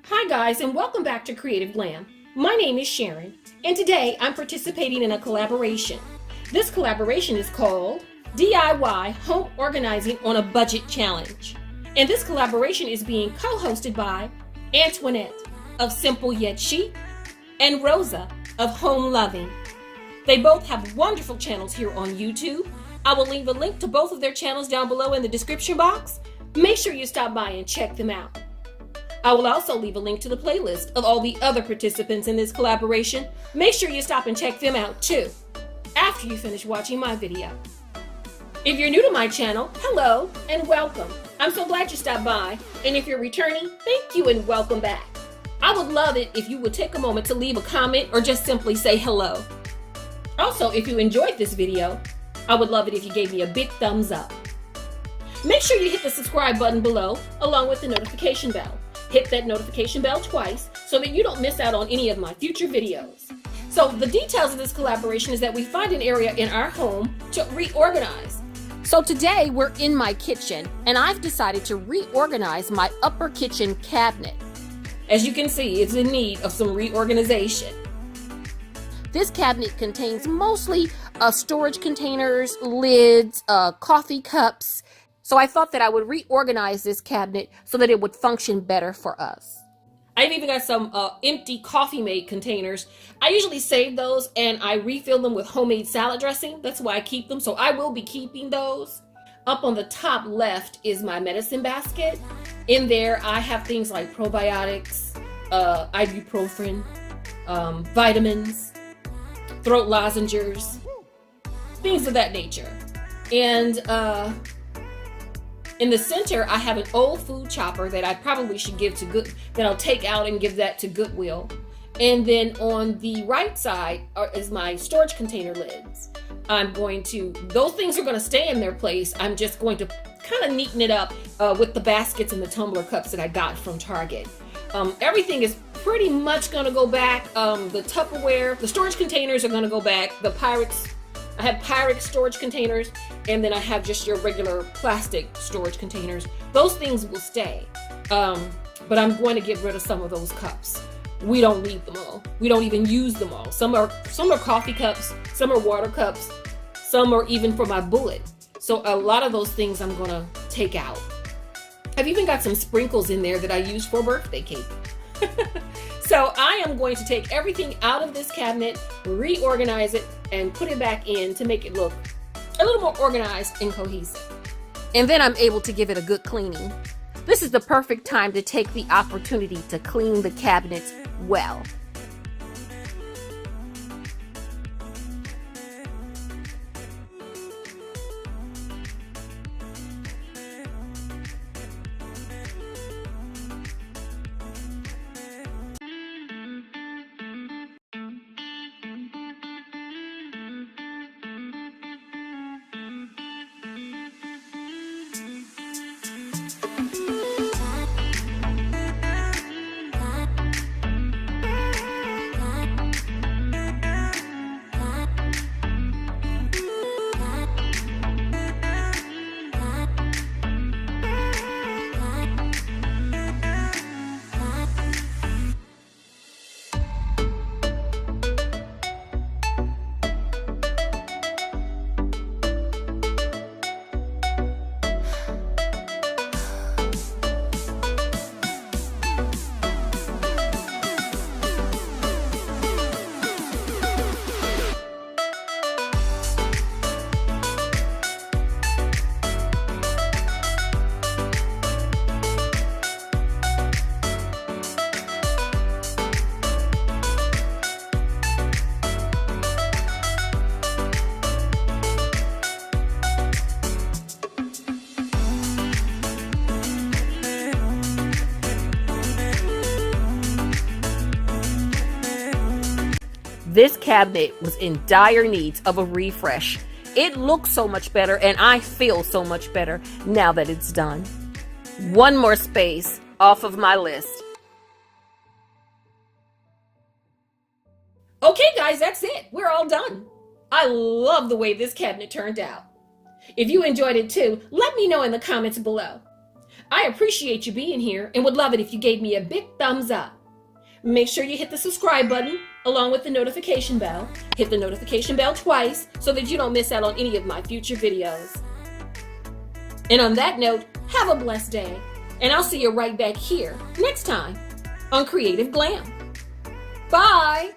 Hi guys, and welcome back to Creative Glam. My name is Sharon, and today I'm participating in a collaboration. This collaboration is called DIY Home Organizing on a Budget Challenge. And this collaboration is being co-hosted by Antoinette of Simple Yet Chic and Rosa of Home Loving. They both have wonderful channels here on YouTube. I will leave a link to both of their channels down below in the description box. Make sure you stop by and check them out. I will also leave a link to the playlist of all the other participants in this collaboration. Make sure you stop and check them out too, after you finish watching my video. If you're new to my channel, hello and welcome. I'm so glad you stopped by, and if you're returning, thank you and welcome back. I would love it if you would take a moment to leave a comment or just simply say hello. Also, if you enjoyed this video, I would love it if you gave me a big thumbs up. Make sure you hit the subscribe button below, along with the notification bell. Hit that notification bell twice so that you don't miss out on any of my future videos. So the details of this collaboration is that we find an area in our home to reorganize. So today we're in my kitchen, and I've decided to reorganize my upper kitchen cabinet. As you can see, it's in need of some reorganization. This cabinet contains mostly storage containers, lids, coffee cups. So I thought that I would reorganize this cabinet so that it would function better for us. I've even got some empty coffee mate containers. I usually save those and I refill them with homemade salad dressing. That's why I keep them. So I will be keeping those. Up on the top left is my medicine basket. In there I have things like probiotics, ibuprofen, vitamins, throat lozenges, things of that nature. And in the center, I have an old food chopper that I probably should give to that I'll take out and give that to Goodwill. And then on the right side is my storage container lids. Those things are going to stay in their place. I'm just going to kind of neaten it up with the baskets and the tumbler cups that I got from Target. Everything is pretty much going to go back. The Tupperware, the storage containers are going to go back. I have Pyrex storage containers, and then I have just your regular plastic storage containers. Those things will stay, but I'm going to get rid of some of those cups. We don't need them all. We don't even use them all. Some are coffee cups, some are water cups, some are even for my bullet. So a lot of those things I'm going to take out. I've even got some sprinkles in there that I use for birthday cake. So I am going to take everything out of this cabinet, reorganize it, and put it back in to make it look a little more organized and cohesive. And then I'm able to give it a good cleaning. This is the perfect time to take the opportunity to clean the cabinets well. This cabinet was in dire needs of a refresh. It looks so much better, and I feel so much better now that it's done. One more space off of my list. Okay guys, that's it. We're all done. I love the way this cabinet turned out. If you enjoyed it too, let me know in the comments below. I appreciate you being here and would love it if you gave me a big thumbs up. Make sure you hit the subscribe button along with the notification bell. Hit the notification bell twice so that you don't miss out on any of my future videos. And on that note, have a blessed day. And I'll see you right back here next time on Creative Glam. Bye!